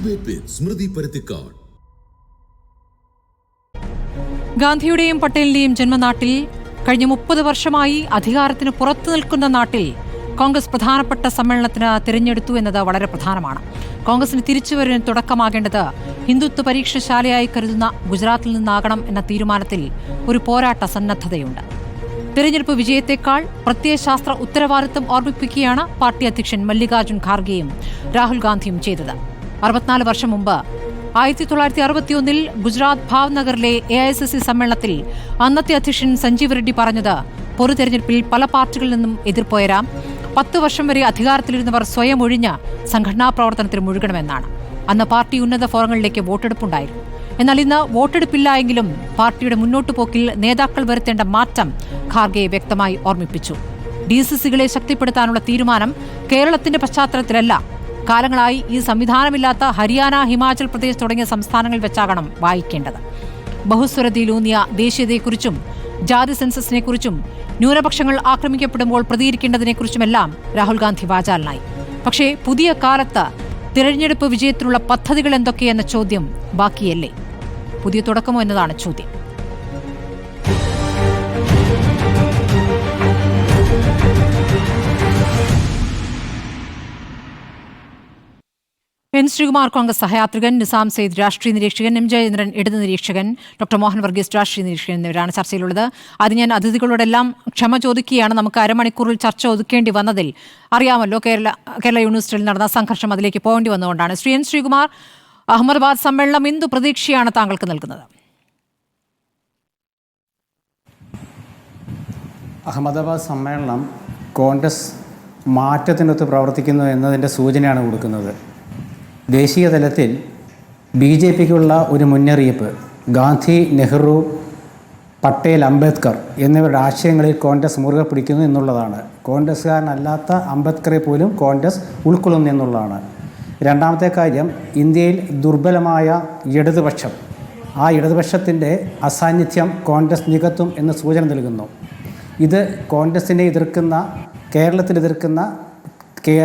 Debate വിത്ത് സ്മൃതി പരുത്തിക്കാട്. ഗാന്ധിയുടെയും പട്ടേലിന്റെയും ജന്മനാട്ടിൽ കഴിഞ്ഞ 30 വർഷമായി അധികാരത്തിന് പുറത്തു നിൽക്കുന്ന നാട്ടിൽ കോൺഗ്രസ് പ്രധാനപ്പെട്ട സമ്മേളനത്തിന് തിരഞ്ഞെടുത്തു എന്നത് വളരെ പ്രധാനമാണ്. കോൺഗ്രസിന് തിരിച്ചുവരവിന് തുടക്കമാകേണ്ടത് ഹിന്ദുത്വ പരീക്ഷശാലയായി കരുതുന്ന ഗുജറാത്തിൽ നിന്നാകണം എന്ന തീരുമാനത്തിൽ ഒരു പോരാട്ട സന്നദ്ധതയുണ്ട്. തിരഞ്ഞെടുപ്പ് വിജയത്തെക്കാൾ പ്രത്യയശാസ്ത്ര ഉത്തരവാദിത്വം ഓർമ്മിപ്പിക്കുകയാണ് പാർട്ടി അധ്യക്ഷൻ മല്ലികാർജുൻ ഖാർഗെയും രാഹുൽ ഗാന്ധിയും ചെയ്തത്. 64 വർഷം മുമ്പ് 1961 ഗുജറാത്ത് ഭാവ്നഗറിലെ AICC സമ്മേളനത്തിൽ അന്നത്തെ അധ്യക്ഷൻ സഞ്ജീവ് റെഡ്ഡി പറഞ്ഞത് പൊതു തെരഞ്ഞെടുപ്പിൽ പല പാർട്ടികളിൽ നിന്നും എതിർപ്പുയരാം, 10 വർഷം വരെ അധികാരത്തിലിരുന്നവർ സ്വയം ഒഴിഞ്ഞ് സംഘടനാ പ്രവർത്തനത്തിൽ മുഴുകണമെന്നാണ്. അന്ന് പാർട്ടി ഉന്നത ഫോറങ്ങളിലേക്ക് വോട്ടെടുപ്പുണ്ടായിരുന്നു. എന്നാൽ ഇന്ന് വോട്ടെടുപ്പില്ല എങ്കിലും പാർട്ടിയുടെ മുന്നോട്ടുപോക്കിൽ നേതാക്കൾ വരുത്തേണ്ട മാറ്റം ഖാർഗെ വ്യക്തമായി ഓർമ്മിപ്പിച്ചു. DCCകളെ ശക്തിപ്പെടുത്താനുള്ള തീരുമാനം കേരളത്തിന്റെ പശ്ചാത്തലത്തിലല്ല, കാലങ്ങളായി ഈ സംവിധാനമില്ലാത്ത ഹരിയാന, ഹിമാചൽ പ്രദേശ് തുടങ്ങിയ സംസ്ഥാനങ്ങളിൽ വെച്ചാകണം വായിക്കേണ്ടത്. ബഹുസ്വരതയിലൂന്നിയ ദേശീയതയെക്കുറിച്ചും ജാതി സെൻസസിനെക്കുറിച്ചും ന്യൂനപക്ഷങ്ങൾ ആക്രമിക്കപ്പെടുമ്പോൾ പ്രതികരിക്കേണ്ടതിനെക്കുറിച്ചുമെല്ലാം രാഹുൽ ഗാന്ധി വാചാലനായി. പക്ഷേ പുതിയ കാലത്ത് തിരഞ്ഞെടുപ്പ് വിജയത്തിലുള്ള പദ്ധതികൾ എന്തൊക്കെയെന്ന ചോദ്യം ബാക്കിയല്ലേ? പുതിയ തുടക്കമോ എന്നതാണ് ചോദ്യം. എൻ ശ്രീകുമാർ കോൺഗ്രസ് സഹയാത്രികൻ, നിസാം സെയ്ദ് രാഷ്ട്രീയ നിരീക്ഷകൻ, M ജയേന്ദ്രൻ ഇടത് നിരീക്ഷകൻ, ഡോക്ടർ മോഹൻ വർഗീസ് രാഷ്ട്രീയ നിരീക്ഷകൻ എന്നിവരാണ് ചർച്ചയിലുള്ളത്. അത് ഞാൻ അതിഥികളോടെല്ലാം ക്ഷമ ചോദിക്കുകയാണ്. നമുക്ക് അരമണിക്കൂറിൽ ചർച്ച ഒതുക്കേണ്ടി വന്നതിൽ അറിയാമല്ലോ, കേരള യൂണിവേഴ്സിറ്റിയിൽ നടന്ന സംഘർഷം അതിലേക്ക് പോകേണ്ടി വന്നുകൊണ്ടാണ്. ശ്രീ എൻ ശ്രീകുമാർ, അഹമ്മദാബാദ് സമ്മേളനം എന്തു പ്രതീക്ഷയാണ് താങ്കൾക്ക് നൽകുന്നത്? അഹമ്മദാബാദ് സമ്മേളനം കോൺഗ്രസ് മാറ്റത്തിനൊത്ത് പ്രവർത്തിക്കുന്നു എന്നതിൻ്റെ സൂചനയാണ് കൊടുക്കുന്നത്. ദേശീയ തലത്തിൽ BJPക്കുള്ള ഒരു മുന്നറിയിപ്പ് ഗാന്ധി, നെഹ്റു, പട്ടേൽ, അംബേദ്കർ എന്നിവരുടെ ആശയങ്ങളിൽ കോൺഗ്രസ് മുറുകെ പിടിക്കുന്നു എന്നുള്ളതാണ്. കോൺഗ്രസ്സുകാരനല്ലാത്ത അംബേദ്കറെ പോലും കോൺഗ്രസ് ഉൾക്കൊള്ളുന്നു എന്നുള്ളതാണ്. രണ്ടാമത്തെ കാര്യം, ഇന്ത്യയിൽ ദുർബലമായ ഇടതുപക്ഷം, ആ ഇടതുപക്ഷത്തിൻ്റെ അസാന്നിധ്യം കോൺഗ്രസ് നികത്തും എന്ന് സൂചന നൽകുന്നു. ഇത് കോൺഗ്രസിനെ എതിർക്കുന്ന, കേരളത്തിൽ എതിർക്കുന്ന,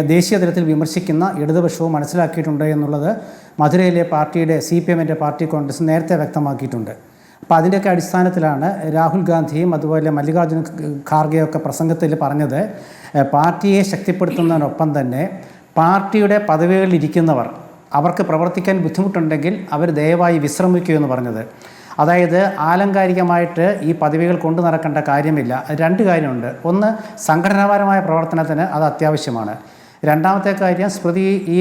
ദേശീയ തലത്തിൽ വിമർശിക്കുന്ന ഇടതുപക്ഷവും മനസ്സിലാക്കിയിട്ടുണ്ട് എന്നുള്ളത് മധുരയിലെ പാർട്ടിയുടെ CPMൻ്റെ പാർട്ടി കോൺഗ്രസ് നേരത്തെ വ്യക്തമാക്കിയിട്ടുണ്ട്. അപ്പോൾ അതിൻ്റെയൊക്കെ അടിസ്ഥാനത്തിലാണ് രാഹുൽ ഗാന്ധിയും അതുപോലെ മല്ലികാർജുൻ ഖാർഗെയൊക്കെ പ്രസംഗത്തിൽ പറഞ്ഞത്, പാർട്ടിയെ ശക്തിപ്പെടുത്തുന്നതിനൊപ്പം തന്നെ പാർട്ടിയുടെ പദവികളിലിരിക്കുന്നവർ, അവർക്ക് പ്രവർത്തിക്കാൻ ബുദ്ധിമുട്ടുണ്ടെങ്കിൽ അവർ ദയവായി വിശ്രമിക്കൂ എന്ന് പറഞ്ഞത്. അതായത് ആലങ്കാരികമായിട്ട് ഈ പദവികൾ കൊണ്ടു നടക്കേണ്ട കാര്യമില്ല. 2 കാര്യമുണ്ട്. ഒന്ന്, സംഘടനാപരമായ പ്രവർത്തനത്തിന് അത് അത്യാവശ്യമാണ്. രണ്ടാമത്തെ കാര്യം, സ്മൃതി ഈ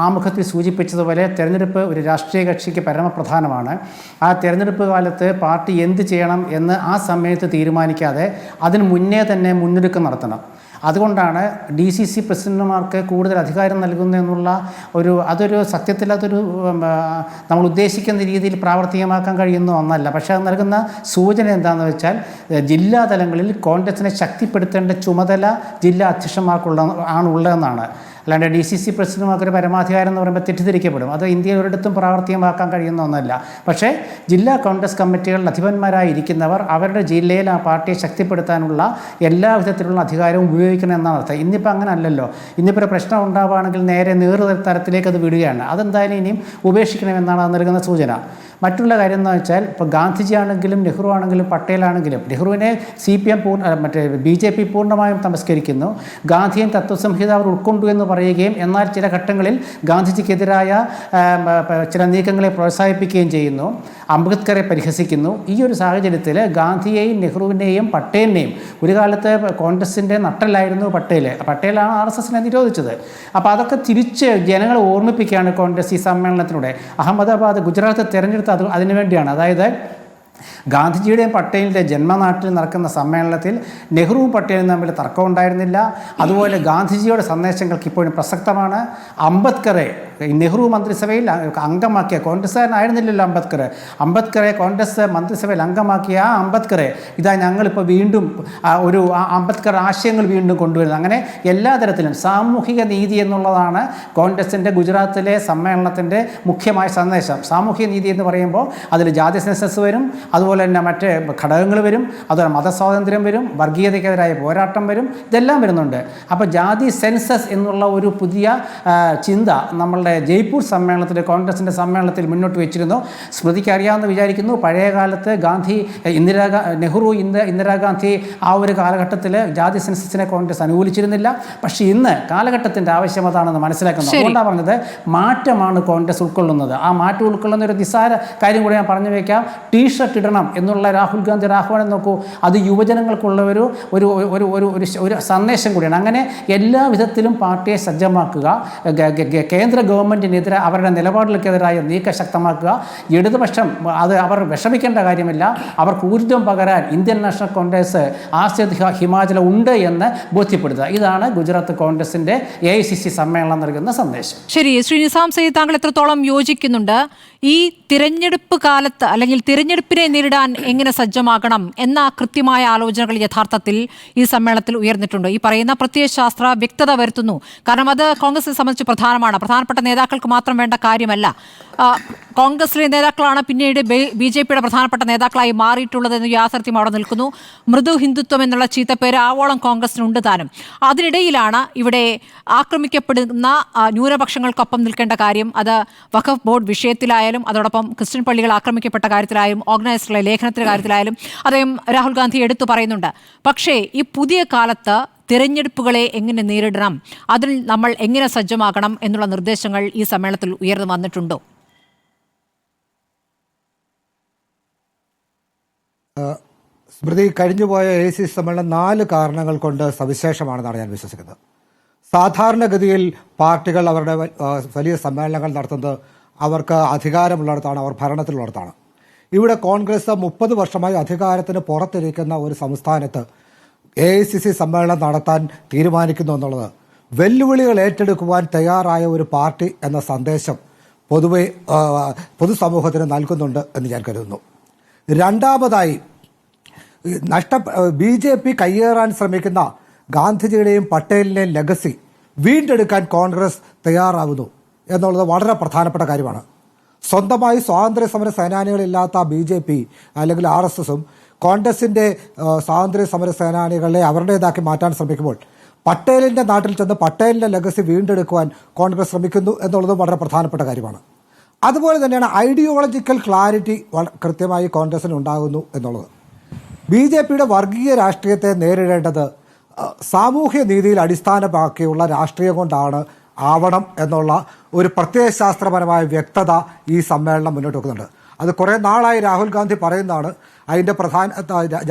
ആമുഖത്തിൽ സൂചിപ്പിച്ചതുപോലെ തെരഞ്ഞെടുപ്പ് ഒരു രാഷ്ട്രീയ കക്ഷിക്ക് പരമപ്രധാനമാണ്. ആ തെരഞ്ഞെടുപ്പ് കാലത്ത് പാർട്ടി എന്ത് ചെയ്യണം എന്ന് ആ സമയത്ത് തീരുമാനിക്കാതെ അതിന് മുന്നേ തന്നെ മുന്നൊരുക്കം നടത്തണം. അതുകൊണ്ടാണ് DCC പ്രസിഡന്റുമാർക്ക് കൂടുതൽ അധികാരം നൽകുന്നതെന്നുള്ള അതൊരു സത്യത്തിൽ നമ്മൾ ഉദ്ദേശിക്കുന്ന രീതിയിൽ പ്രാവർത്തികമാക്കാൻ കഴിയുന്ന ഒന്നല്ല. പക്ഷേ അത് നൽകുന്ന സൂചന എന്താണെന്ന് വെച്ചാൽ, ജില്ലാ തലങ്ങളിൽ കോൺഗ്രസിനെ ശക്തിപ്പെടുത്തേണ്ട ചുമതല ജില്ലാ അധ്യക്ഷന്മാർക്കുള്ളതെന്നാണ്. അല്ലാണ്ട് DCC പ്രസിഡന്റുമാർക്കൊരു പരമാധികാരം എന്ന് പറയുമ്പോൾ തെറ്റിദ്ധരിക്കപ്പെടും. അത് ഇന്ത്യയിൽ ഒരിടത്തും പ്രാവർത്തികമാക്കാൻ കഴിയുന്ന ഒന്നല്ല. പക്ഷേ ജില്ലാ കോൺഗ്രസ് കമ്മിറ്റികളിൽ അധിപന്മാരായിരിക്കുന്നവർ അവരുടെ ജില്ലയിൽ ആ പാർട്ടിയെ ശക്തിപ്പെടുത്താനുള്ള എല്ലാ വിധത്തിലുള്ള അധികാരവും ഉപയോഗിക്കണം എന്നാണ് അർത്ഥം. ഇന്നിപ്പോൾ അങ്ങനെ അല്ലല്ലോ. ഇന്നിപ്പോൾ ഒരു പ്രശ്നം ഉണ്ടാവുകയാണെങ്കിൽ നേരെ തരത്തിലേക്ക് അത് വിടുകയാണ്. അതെന്തായാലും ഇനിയും ഉപേക്ഷിക്കണമെന്നാണ് അത് നൽകുന്ന സൂചന. മറ്റുള്ള കാര്യം എന്ന് വെച്ചാൽ, ഇപ്പോൾ ഗാന്ധിജി ആണെങ്കിലും നെഹ്റു ആണെങ്കിലും പട്ടേലാണെങ്കിലും, നെഹ്റുവിനെ CPM BJP പൂർണ്ണമായും തമസ്കരിക്കുന്നു. ഗാന്ധിയൻ തത്വസംഹിത അവർ ഉൾക്കൊണ്ടു എന്ന് പറയുകയും എന്നാൽ ചില ഘട്ടങ്ങളിൽ ഗാന്ധിജിക്കെതിരായ ചില നീക്കങ്ങളെ പ്രോത്സാഹിപ്പിക്കുകയും ചെയ്യുന്നു. അംബേദ്കറെ പരിഹസിക്കുന്നു. ഈ ഒരു സാഹചര്യത്തിൽ ഗാന്ധിയെയും നെഹ്റുവിനെയും പട്ടേലിനെയും, ഒരു കാലത്ത് കോൺഗ്രസിൻ്റെ നട്ടലായിരുന്നു പട്ടേലാണ് RSSനെ നിരോധിച്ചത്. അപ്പോൾ അതൊക്കെ തിരിച്ച് ജനങ്ങളെ ഓർമ്മിപ്പിക്കുകയാണ് കോൺഗ്രസ് ഈ സമ്മേളനത്തിലൂടെ. അഹമ്മദാബാദ്, ഗുജറാത്ത് തിരഞ്ഞെടുത്ത് അതിനുവേണ്ടിയാണ്. അതായത് ഗാന്ധിജിയുടെയും പട്ടേലിൻ്റെ ജന്മനാട്ടിൽ നടക്കുന്ന സമ്മേളനത്തിൽ നെഹ്റുവും പട്ടേലും തമ്മിൽ തർക്കം ഉണ്ടായിരുന്നില്ല. അതുപോലെ ഗാന്ധിജിയുടെ സന്ദേശങ്ങൾക്ക് ഇപ്പോഴും പ്രസക്തമാണ്. അംബേദ്കറെ നെഹ്റു മന്ത്രിസഭയിൽ അംഗമാക്കിയ, കോൺഗ്രസ്സുകാരനായിരുന്നില്ലല്ലോ അംബേദ്കറെ കോൺഗ്രസ് മന്ത്രിസഭയിൽ അംഗമാക്കിയ ആ അംബേദ്കറെ ഇതാ ഞങ്ങളിപ്പോൾ വീണ്ടും അംബേദ്കർ ആശയങ്ങൾ വീണ്ടും കൊണ്ടുവരുന്നത്. അങ്ങനെ എല്ലാ തരത്തിലും സാമൂഹിക നീതി എന്നുള്ളതാണ് കോൺഗ്രസിൻ്റെ ഗുജറാത്തിലെ സമ്മേളനത്തിൻ്റെ മുഖ്യമായ സന്ദേശം. സാമൂഹിക നീതി എന്ന് പറയുമ്പോൾ അതിൽ ജാതി സെൻസസ് വരും, അതുപോലെ തന്നെ മറ്റ് ഘടകങ്ങൾ വരും, അതുപോലെ മതസ്വാതന്ത്ര്യം വരും, വർഗീയതയ്ക്കെതിരായ പോരാട്ടം വരും, ഇതെല്ലാം വരുന്നുണ്ട്. അപ്പോൾ ജാതി സെൻസസ് എന്നുള്ള ഒരു പുതിയ ചിന്ത നമ്മളുടെ നമ്മളുടെ ജയ്പൂർ സമ്മേളനത്തിൽ കോൺഗ്രസിൻ്റെ സമ്മേളനത്തിൽ മുന്നോട്ട് വെച്ചിരുന്നു. സ്മൃതിക്ക് അറിയാമെന്ന് വിചാരിക്കുന്നു. പഴയകാലത്ത് ഇന്ദിരാഗാന്ധി ആ ഒരു കാലഘട്ടത്തിൽ ജാതി സെൻസസിനെ കോൺഗ്രസ് അനുകൂലിച്ചിരുന്നില്ല. പക്ഷേ ഇന്ന് കാലഘട്ടത്തിൻ്റെ ആവശ്യം അതാണെന്ന് മനസ്സിലാക്കുന്നത്. അതുകൊണ്ടാണ് പറഞ്ഞത് മാറ്റമാണ് കോൺഗ്രസ് ഉൾക്കൊള്ളുന്നത്. ആ മാറ്റം ഉൾക്കൊള്ളുന്ന ഒരു നിസ്സാര കാര്യം കൂടി ഞാൻ പറഞ്ഞു വയ്ക്കാം. ടീഷർട്ട് ഇടണം എന്നുള്ള രാഹുൽ ഗാന്ധി ആഹ്വാനം നോക്കൂ, അത് യുവജനങ്ങൾക്കുള്ള ഒരു സന്ദേശം കൂടിയാണ്. അങ്ങനെ എല്ലാ വിധത്തിലും പാർട്ടിയെ സജ്ജമാക്കുക, കേന്ദ്ര ഗവൺമെൻറ്റിനെതിരെ അവരുടെ നിലപാടുകൾക്കെതിരായ നീക്കം ശക്തമാക്കുക. ഇടതുപക്ഷം അത് അവർ വിഷമിക്കേണ്ട കാര്യമില്ല. അവർക്ക് ഊർജ്ജം പകരാൻ ഇന്ത്യൻ നാഷണൽ കോൺഗ്രസ് ആസിയാദ് ഹിമാചൽ ഉണ്ട് എന്ന് ബോധ്യപ്പെടുത്തുക. ഇതാണ് ഗുജറാത്ത് കോൺഗ്രസിൻ്റെ AICC സമ്മേളനം നൽകുന്ന സന്ദേശം. ശരി, ശ്രീ നിസാം സയ്യിദ്, താങ്കൾ എത്രത്തോളം യോജിക്കുന്നുണ്ട് ഈ തിരഞ്ഞെടുപ്പ് കാലത്ത് അല്ലെങ്കിൽ തിരഞ്ഞെടുപ്പിനെ നേരിടാൻ എങ്ങനെ സജ്ജമാകണം എന്ന കൃത്യമായ ആലോചനകൾ യഥാർത്ഥത്തിൽ ഈ സമ്മേളനത്തിൽ ഉയർന്നിട്ടുണ്ട്? ഈ പറയുന്ന പ്രത്യയശാസ്ത്ര വ്യക്തത വരുത്തുന്നു. കാരണം അത് കോൺഗ്രസിനെ സംബന്ധിച്ച് പ്രധാനമാണ്. പ്രധാനപ്പെട്ട നേതാക്കൾക്ക് മാത്രം വേണ്ട കാര്യമല്ല. കോൺഗ്രസിലെ നേതാക്കളാണ് പിന്നീട് BJPയുടെ പ്രധാനപ്പെട്ട നേതാക്കളായി മാറിയിട്ടുള്ളതെന്ന് യാഥാർത്ഥ്യം അവിടെ നിൽക്കുന്നു. മൃദു ഹിന്ദുത്വം എന്നുള്ള ചീത്തപ്പേര് ആവോളം കോൺഗ്രസിനുണ്ട് താനും. അതിനിടയിലാണ് ഇവിടെ ആക്രമിക്കപ്പെടുന്ന ന്യൂനപക്ഷങ്ങൾക്കൊപ്പം നിൽക്കേണ്ട കാര്യം. അത് വഖഫ് ബോർഡ് വിഷയത്തിലായാലും അതോടൊപ്പം ക്രിസ്ത്യൻ പള്ളികൾ ആക്രമിക്കപ്പെട്ട കാര്യത്തിലായാലും ഓർഗനൈസറുടെ ലേഖനത്തിന്റെ കാര്യത്തിലായാലും അദ്ദേഹം രാഹുൽ ഗാന്ധി എടുത്തു പറയുന്നുണ്ട്. പക്ഷേ ഈ പുതിയ കാലത്ത് തിരഞ്ഞെടുപ്പുകളെ എങ്ങനെ നേരിടണം, അതിൽ നമ്മൾ എങ്ങനെ സജ്ജമാകണം എന്നുള്ള നിർദ്ദേശങ്ങൾ ഈ സമ്മേളനത്തിൽ ഉയർന്നു വന്നിട്ടുണ്ടോ? സ്മൃതി, കഴിഞ്ഞുപോയ AICC സമ്മേളനം 4 കാരണങ്ങൾ കൊണ്ട് സവിശേഷമാണെന്നാണ് ഞാൻ വിശ്വസിക്കുന്നത്. സാധാരണഗതിയിൽ പാർട്ടികൾ അവരുടെ വലിയ സമ്മേളനങ്ങൾ നടത്തുന്നത് അവർക്ക് അധികാരമുള്ളിടത്താണ്, അവർ ഭരണത്തിലുള്ളിടത്താണ്. ഇവിടെ കോൺഗ്രസ് 30 വർഷമായി അധികാരത്തിന് പുറത്തിരിക്കുന്ന ഒരു സംസ്ഥാനത്ത് AICC സമ്മേളനം നടത്താൻ തീരുമാനിക്കുന്നു എന്നുള്ളത് വെല്ലുവിളികൾ ഏറ്റെടുക്കുവാൻ തയ്യാറായ ഒരു പാർട്ടി എന്ന സന്ദേശം പൊതുവെ പൊതുസമൂഹത്തിന് നൽകുന്നുണ്ട് എന്ന് ഞാൻ കരുതുന്നു. രണ്ടാമതായി, BJP കയ്യേറാൻ ശ്രമിക്കുന്ന ഗാന്ധിജിയുടെയും പട്ടേലിന്റെയും ലെഗസി വീണ്ടെടുക്കാൻ കോൺഗ്രസ് തയ്യാറാകുന്നു എന്നുള്ളത് വളരെ പ്രധാനപ്പെട്ട കാര്യമാണ്. സ്വന്തമായി സ്വാതന്ത്ര്യ സമര സേനാനികളില്ലാത്ത BJP അല്ലെങ്കിൽ RSSും കോൺഗ്രസിന്റെ സ്വാതന്ത്ര്യ സമര സേനാനികളെ അവരുടേതാക്കി മാറ്റാൻ ശ്രമിക്കുമ്പോൾ പട്ടേലിന്റെ നാട്ടിൽ ചെന്ന് പട്ടേലിന്റെ ലെഗസി വീണ്ടെടുക്കുവാൻ കോൺഗ്രസ് ശ്രമിക്കുന്നു എന്നുള്ളത് വളരെ പ്രധാനപ്പെട്ട കാര്യമാണ്. അതുപോലെ തന്നെയാണ് ഐഡിയോളജിക്കൽ ക്ലാരിറ്റി കൃത്യമായി കോൺഗ്രസിന് ഉണ്ടാകുന്നു എന്നുള്ളത്. BJPയുടെ വർഗീയ രാഷ്ട്രീയത്തെ നേരിടേണ്ടത് സാമൂഹ്യ നീതിയിൽ അടിസ്ഥാനമാക്കിയുള്ള രാഷ്ട്രീയം കൊണ്ടാണ് ആവണം എന്നുള്ള ഒരു പ്രത്യയശാസ്ത്രപരമായ വ്യക്തത ഈ സമ്മേളനം മുന്നോട്ട് വെക്കുന്നുണ്ട്. അത് കുറേ നാളായി രാഹുൽ ഗാന്ധി പറയുന്നതാണ്. അതിൻ്റെ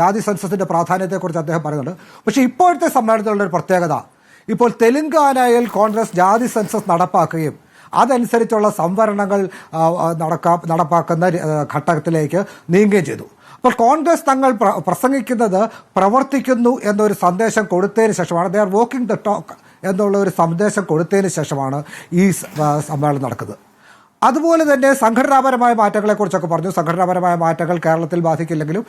ജാതി സെൻസസിൻ്റെ പ്രാധാന്യത്തെക്കുറിച്ച് അദ്ദേഹം പറയുന്നുണ്ട്. പക്ഷേ ഇപ്പോഴത്തെ സമ്മേളനത്തിലുള്ളൊരു പ്രത്യേകത, ഇപ്പോൾ തെലങ്കാനയിൽ കോൺഗ്രസ് ജാതി സെൻസസ് നടപ്പാക്കുകയും അതനുസരിച്ചുള്ള സംവരണങ്ങൾ നടപ്പാക്കുന്ന ഘട്ടത്തിലേക്ക് നീങ്ങുകയും ചെയ്തു. അപ്പോൾ കോൺഗ്രസ് തങ്ങൾ പ്രസംഗിക്കുന്നത് പ്രവർത്തിക്കുന്നു എന്നൊരു സന്ദേശം കൊടുത്തതിന് ശേഷമാണ്, they are walking the talk എന്നുള്ള ഒരു സന്ദേശം കൊടുത്തതിന് ശേഷമാണ് ഈ സമ്മേളനം നടക്കുന്നത്. അതുപോലെ തന്നെ സംഘടനാപരമായ മാറ്റങ്ങളെക്കുറിച്ചൊക്കെ പറഞ്ഞു. സംഘടനാപരമായ മാറ്റങ്ങൾ കേരളത്തിൽ ബാധിക്കില്ലെങ്കിലും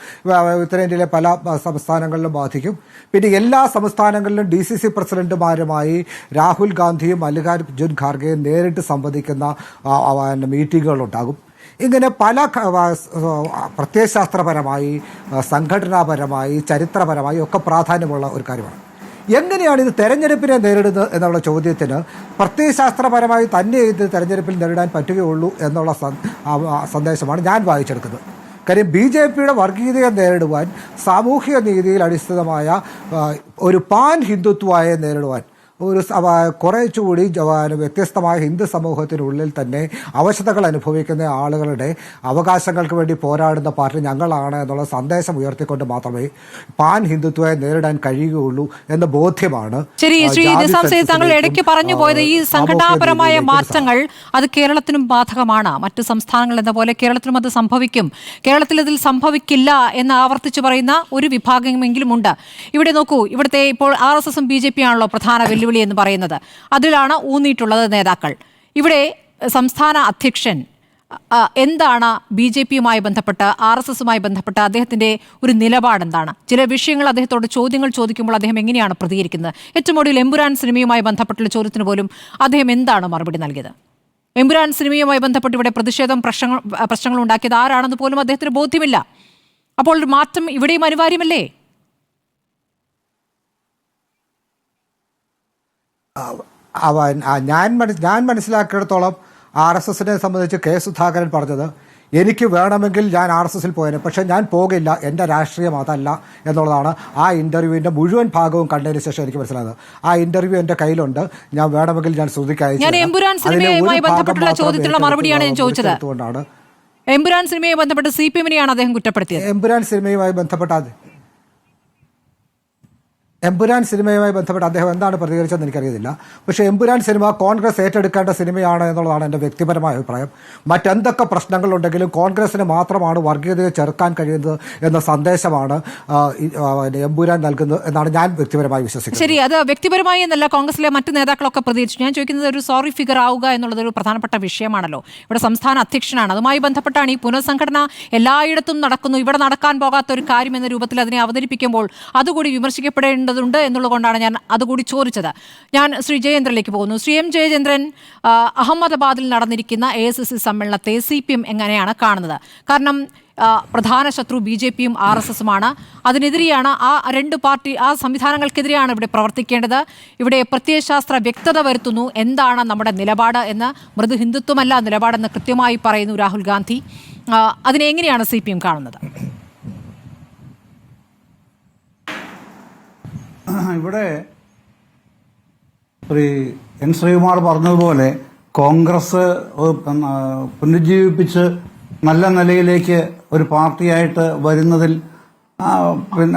ഉത്തരേന്ത്യയിലെ പല സംസ്ഥാനങ്ങളിലും ബാധിക്കും. പിന്നെ എല്ലാ സംസ്ഥാനങ്ങളിലും DCC പ്രസിഡന്റുമാരുമായി രാഹുൽ ഗാന്ധിയും മല്ലികാർജുൻ ഖാർഗെയും നേരിട്ട് സംവദിക്കുന്ന മീറ്റിങ്ങുകളുണ്ടാകും. ഇങ്ങനെ പല പ്രത്യയശാസ്ത്രപരമായി, സംഘടനാപരമായി, ചരിത്രപരമായി ഒക്കെ പ്രാധാന്യമുള്ള ഒരു കാര്യമാണ്. എങ്ങനെയാണ് ഇത് തെരഞ്ഞെടുപ്പിനെ നേരിടുന്നത് എന്നുള്ള ചോദ്യത്തിന് പ്രത്യയശാസ്ത്രപരമായി തന്നെ ഇത് തെരഞ്ഞെടുപ്പിൽ നേരിടാൻ പറ്റുകയുള്ളൂ എന്നുള്ള സന്ദേശമാണ് ഞാൻ വായിച്ചെടുക്കുന്നത്. കാര്യം BJPയുടെ വർഗീയതയെ നേരിടുവാൻ, സാമൂഹിക നീതിയിൽ അടിസ്ഥാനമായ ഒരു പാൻ ഹിന്ദുത്വയെ നേരിടുവാൻ, ഒരു കുറച്ചുകൂടി വ്യത്യസ്തമായ ഹിന്ദു സമൂഹത്തിനുള്ളിൽ തന്നെ അവശതകൾ അനുഭവിക്കുന്ന ആളുകളുടെ അവകാശങ്ങൾക്ക് വേണ്ടി പോരാടുന്ന പാർട്ടി ഞങ്ങളാണ് എന്നുള്ള സന്ദേശം ഉയർത്തിക്കൊണ്ട് മാത്രമേ പാൻ ഹിന്ദുത്വയെ നേരിടാൻ കഴിയുകയുള്ളൂ എന്ന ബോധ്യമാണ്. ശരി, ശ്രീ നിസാം സയ്യിദ്, താങ്കൾ ഇടയ്ക്ക് പറഞ്ഞു പോയത് ഈ സംഘടനാപരമായ മാറ്റങ്ങൾ അത് കേരളത്തിനും ബാധകമാണ്. മറ്റു സംസ്ഥാനങ്ങൾ എന്ന പോലെ കേരളത്തിലും അത് സംഭവിക്കും, കേരളത്തിൽ ഇതിൽ സംഭവിക്കില്ല എന്ന് ആവർത്തിച്ചു പറയുന്ന ഒരു വിഭാഗമെങ്കിലും ഉണ്ട്. ഇവിടെ നോക്കൂ, ഇവിടുത്തെ ഇപ്പോൾ RSSും BJP ആണല്ലോ പ്രധാന വെല്ലുവിളി എന്ന് പറയുന്നത്. അതിലാണ് ഊന്നിയിട്ടുള്ളത് നേതാക്കൾ. ഇവിടെ സംസ്ഥാന അധ്യക്ഷൻ എന്താണ് BJPയുമായി ബന്ധപ്പെട്ട്, RSSുമായി ബന്ധപ്പെട്ട് അദ്ദേഹത്തിന്റെ ഒരു നിലപാടെന്താണ്? ചില വിഷയങ്ങൾ അദ്ദേഹത്തോട് ചോദ്യങ്ങൾ ചോദിക്കുമ്പോൾ അദ്ദേഹം എങ്ങനെയാണ് പ്രതികരിക്കുന്നത്? ഏറ്റവും ഒടുവിൽ എമ്പുരാൻ സിനിമയുമായി ബന്ധപ്പെട്ടുള്ള ചോദ്യത്തിന് പോലും അദ്ദേഹം എന്താണ് മറുപടി നൽകിയത്? എമ്പുരാൻ സിനിമയുമായി ബന്ധപ്പെട്ട് ഇവിടെ പ്രതിഷേധം പ്രശ്നങ്ങൾ ഉണ്ടാക്കിയത് ആരാണെന്ന് പോലും അദ്ദേഹത്തിന് ബോധ്യമില്ല. അപ്പോൾ ഒരു മാറ്റം ഇവിടെയും അനിവാര്യമല്ലേ? ഞാൻ മനസ്സിലാക്കിയിടത്തോളം RSSനെ സംബന്ധിച്ച് കെ സുധാകരൻ പറഞ്ഞത്, എനിക്ക് വേണമെങ്കിൽ ഞാൻ RSSൽ പോയേനെ, പക്ഷേ ഞാൻ പോകില്ല, എൻ്റെ രാഷ്ട്രീയം അതല്ല എന്നുള്ളതാണ്. ആ ഇൻ്റർവ്യൂവിൻ്റെ മുഴുവൻ ഭാഗവും കണ്ടതിന് ശേഷം എനിക്ക് മനസ്സിലായത്. ആ ഇൻ്റർവ്യൂ എൻ്റെ കയ്യിലുണ്ട്, ഞാൻ വേണമെങ്കിൽ ഞാൻ ശ്രുതിക്കായി. ഞാൻ എമ്പുരാൻ സിനിമയുമായി ബന്ധപ്പെട്ടുള്ള ചോദ്യത്തിനുള്ള മറുപടിയാണ് ഞാൻ ചോദിച്ചത്. എമ്പുരാൻ സിനിമയുമായി ബന്ധപ്പെട്ട് CPM-നെയാണ് അദ്ദേഹം കുറ്റപ്പെടുത്തിയത്. എമ്പുരാൻ സിനിമയുമായി ബന്ധപ്പെട്ട അദ്ദേഹം എന്താണ് പ്രതികരിച്ചതെന്ന് എനിക്കറിയത്തില്ല. പക്ഷേ എമ്പുരാൻ സിനിമ കോൺഗ്രസ് ഏറ്റെടുക്കേണ്ട സിനിമയാണ് എന്നുള്ളതാണ് എൻ്റെ വ്യക്തിപരമായ അഭിപ്രായം. മറ്റെന്തൊക്കെ പ്രശ്നങ്ങളുണ്ടെങ്കിലും കോൺഗ്രസിന് മാത്രമാണ് വർഗീയതയെ ചെറുക്കാൻ കഴിയുന്നത് എന്ന സന്ദേശമാണ് എമ്പുരാൻ നൽകുന്നത് എന്നാണ് ഞാൻ വ്യക്തിപരമായി വിശ്വസിക്കുന്നത്. ശരി, അത് വ്യക്തിപരമായി എന്നല്ല, കോൺഗ്രസിലെ മറ്റു നേതാക്കളൊക്കെ പ്രതികരിച്ചു. ഞാൻ ചോദിക്കുന്നത് ഒരു സോറി ഫിഗർ ആവുക എന്നുള്ളതൊരു പ്രധാനപ്പെട്ട വിഷയമാണല്ലോ. ഇവിടെ സംസ്ഥാന അധ്യക്ഷനാണ്, അതുമായി ബന്ധപ്പെട്ടാണ് ഈ പുനഃസംഘടന എല്ലായിടത്തും നടക്കുന്നു, ഇവിടെ നടക്കാൻ പോകാത്ത ഒരു കാര്യം എന്ന രൂപത്തിൽ അതിനെ അവതരിപ്പിക്കുമ്പോൾ അതുകൂടി വിമർശിക്കപ്പെടേണ്ട എന്നുള്ളതുകൊണ്ടാണ് ഞാൻ അതുകൂടി ചോദിച്ചത്. ഞാൻ ശ്രീ ജയേന്ദ്രനിലേക്ക് പോകുന്നു. ശ്രീ M ജയചന്ദ്രൻ, അഹമ്മദാബാദിൽ നടന്നിരിക്കുന്ന AICC സമ്മേളനത്തെ CPM എങ്ങനെയാണ് കാണുന്നത്? കാരണം പ്രധാന ശത്രു BJP-യും RSS-ഉമാണ്. അതിനെതിരെയാണ് ആ രണ്ട് പാർട്ടി, ആ സംവിധാനങ്ങൾക്കെതിരെയാണ് ഇവിടെ പ്രവർത്തിക്കേണ്ടത്. ഇവിടെ പ്രത്യയശാസ്ത്ര വ്യക്തത വരുത്തുന്നു. എന്താണ് നമ്മുടെ നിലപാട് എന്ന്, മൃദു ഹിന്ദുത്വമല്ല നിലപാടെന്ന് കൃത്യമായി പറയുന്നു രാഹുൽ ഗാന്ധി. അതിനെ എങ്ങനെയാണ് CPM കാണുന്നത്? ഇവിടെ ശ്രീ N. ശ്രീകുമാർ പറഞ്ഞതുപോലെ കോൺഗ്രസ് പുനരുജ്ജീവിപ്പിച്ച് നല്ല നിലയിലേക്ക് ഒരു പാർട്ടിയായിട്ട് വരുന്നതിൽ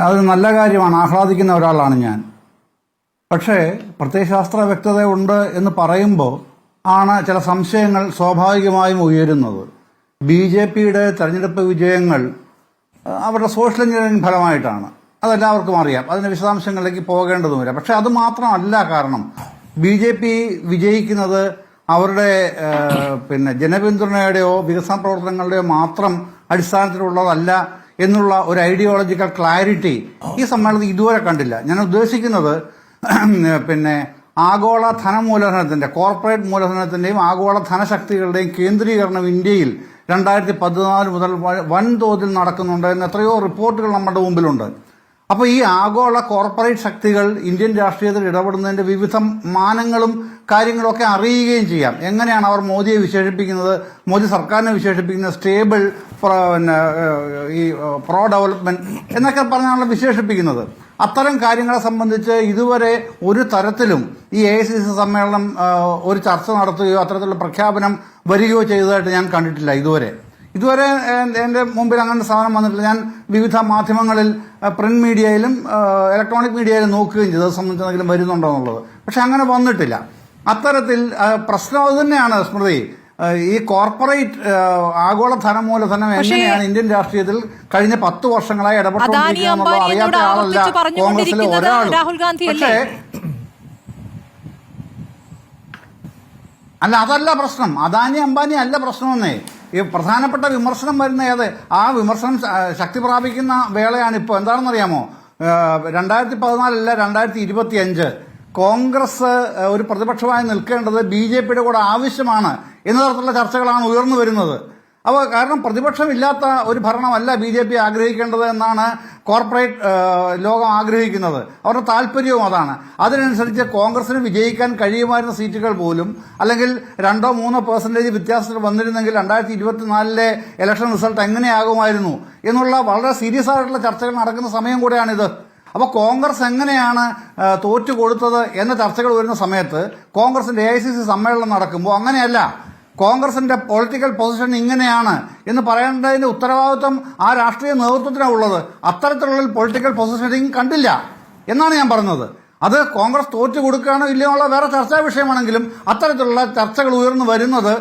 അത് നല്ല കാര്യമാണ്, ആഹ്ലാദിക്കുന്ന ഒരാളാണ് ഞാൻ. പക്ഷേ പ്രത്യയശാസ്ത്ര വ്യക്തത ഉണ്ട് എന്ന് പറയുമ്പോൾ ആണ് ചില സംശയങ്ങൾ സ്വാഭാവികമായും ഉയരുന്നത്. BJP-യുടെ തെരഞ്ഞെടുപ്പ് വിജയങ്ങൾ അവരുടെ സോഷ്യൽ എഞ്ചിനീയറിംഗ് ഫലമായിട്ടാണ്, അതെല്ലാവർക്കും അറിയാം, അതിന് വിശദാംശങ്ങളിലേക്ക് പോകേണ്ടതുമില്ല. പക്ഷെ അത് മാത്രമല്ല കാരണം. BJP വിജയിക്കുന്നത് അവരുടെ ജനപിന്തുണയുടെയോ വികസന പ്രവർത്തനങ്ങളുടെയോ മാത്രം അടിസ്ഥാനത്തിലുള്ളതല്ല എന്നുള്ള ഒരു ഐഡിയോളജിക്കൽ ക്ലാരിറ്റി ഈ സമ്മേളനത്തിൽ ഇതുവരെ കണ്ടില്ല. ഞാൻ ഉദ്ദേശിക്കുന്നത് ആഗോള ധനമൂലധനത്തിന്റെ, കോർപ്പറേറ്റ് മൂലധനത്തിന്റെയും ആഗോള ധനശക്തികളുടെയും കേന്ദ്രീകരണം ഇന്ത്യയിൽ 2014 മുതൽ വൻതോതിൽ നടക്കുന്നുണ്ട് എന്ന് എത്രയോ റിപ്പോർട്ടുകൾ നമ്മുടെ മുമ്പിലുണ്ട്. അപ്പോൾ ഈ ആഗോള കോർപ്പറേറ്റ് ശക്തികൾ ഇന്ത്യൻ രാഷ്ട്രീയത്തിൽ ഇടപെടുന്നതിന്റെ വിവിധ മാനങ്ങളും കാര്യങ്ങളൊക്കെ അറിയുകയും ചെയ്യാം. എങ്ങനെയാണ് അവർ മോദിയെ വിശേഷിപ്പിക്കുന്നത്, മോദി സർക്കാരിനെ വിശേഷിപ്പിക്കുന്നത് സ്റ്റേബിൾ, ഈ പ്രോ ഡെവലപ്മെന്റ് എന്നൊക്കെ പറഞ്ഞാണല്ലോ വിശേഷിപ്പിക്കുന്നത്. അത്തരം കാര്യങ്ങളെ സംബന്ധിച്ച് ഇതുവരെ ഒരു തരത്തിലും ഈ AICC സമ്മേളനം ഒരു ചർച്ച നടത്തുകയോ അത്തരത്തിലുള്ള പ്രഖ്യാപനം വരികയോ ചെയ്തതായിട്ട് ഞാൻ കണ്ടിട്ടില്ല. ഇതുവരെ എൻ്റെ മുമ്പിൽ അങ്ങനെ സാധനം വന്നിട്ടില്ല. ഞാൻ വിവിധ മാധ്യമങ്ങളിൽ, പ്രിന്റ് മീഡിയയിലും ഇലക്ട്രോണിക് മീഡിയയിലും നോക്കുകയും ചെയ്തു അത് സംബന്ധിച്ച് എന്തെങ്കിലും വരുന്നുണ്ടോ എന്നുള്ളത്. പക്ഷെ അങ്ങനെ വന്നിട്ടില്ല. അത്തരത്തിൽ പ്രശ്നം അത് തന്നെയാണ് സ്മൃതി. ഈ കോർപ്പറേറ്റ് ആഗോള ധനമൂലധനം എങ്ങനെയാണ് ഇന്ത്യൻ രാഷ്ട്രീയത്തിൽ കഴിഞ്ഞ 10 വർഷങ്ങളായി ഇടപെട്ടുകൊണ്ടിരിക്കുന്നത് അറിയാത്ത ആളല്ല കോൺഗ്രസിലെ ഒരാളും. പക്ഷേ അല്ല, അതല്ല പ്രശ്നം. അദാനി അംബാനി അല്ല പ്രശ്നമെന്നേ. ഈ പ്രധാനപ്പെട്ട വിമർശനം വരുന്ന ആ വിമർശനം ശക്തി പ്രാപിക്കുന്ന വേളയാണ് ഇപ്പോൾ. എന്താണെന്നറിയാമോ? 2014 അല്ല, 2025 കോൺഗ്രസ് ഒരു പ്രതിപക്ഷമായി നിൽക്കേണ്ടത് BJP-യുടെ കൂടെ ആവശ്യമാണ് എന്ന തരത്തിലുള്ള ചർച്ചകളാണ് ഉയർന്നു വരുന്നത്. അപ്പോൾ കാരണം പ്രതിപക്ഷമില്ലാത്ത ഒരു ഭരണമല്ല BJP ആഗ്രഹിക്കേണ്ടത് എന്നാണ് കോർപ്പറേറ്റ് ലോകം ആഗ്രഹിക്കുന്നത്. അവരുടെ താല്പര്യവും അതാണ്. അതിനനുസരിച്ച് കോൺഗ്രസിന് വിജയിക്കാൻ കഴിയുമായിരുന്ന സീറ്റുകൾ പോലും, അല്ലെങ്കിൽ 2-3% വ്യത്യാസത്തിൽ വന്നിരുന്നെങ്കിൽ 2024 ഇലക്ഷൻ റിസൾട്ട് എങ്ങനെയാകുമായിരുന്നു എന്നുള്ള വളരെ സീരിയസ് ആയിട്ടുള്ള ചർച്ചകൾ നടക്കുന്ന സമയം കൂടെയാണിത്. അപ്പോൾ കോൺഗ്രസ് എങ്ങനെയാണ് തോറ്റു കൊടുത്തത് എന്ന ചർച്ചകൾ വരുന്ന സമയത്ത് കോൺഗ്രസിന്റെ AICC സമ്മേളനം നടക്കുമ്പോൾ അങ്ങനെയല്ല, കോൺഗ്രസിന്റെ പൊളിറ്റിക്കൽ പൊസിഷൻ ഇങ്ങനെയാണ് എന്ന് പറയേണ്ടതിന്റെ ഉത്തരവാദിത്വം ആ രാഷ്ട്രീയ നേതൃത്വത്തിനാണ് ഉള്ളത്. അത്തരത്തിലുള്ള പൊളിറ്റിക്കൽ പൊസിഷനിങ് കണ്ടില്ല എന്നാണ് ഞാൻ പറഞ്ഞത്. അത് കോൺഗ്രസ് തോറ്റു കൊടുക്കുകയാണോ ഇല്ലയോ എന്നുള്ള വേറെ ചർച്ചാ വിഷയമാണെങ്കിലും അത്തരത്തിലുള്ള ചർച്ചകൾ ഉയർന്നു വരുന്നത്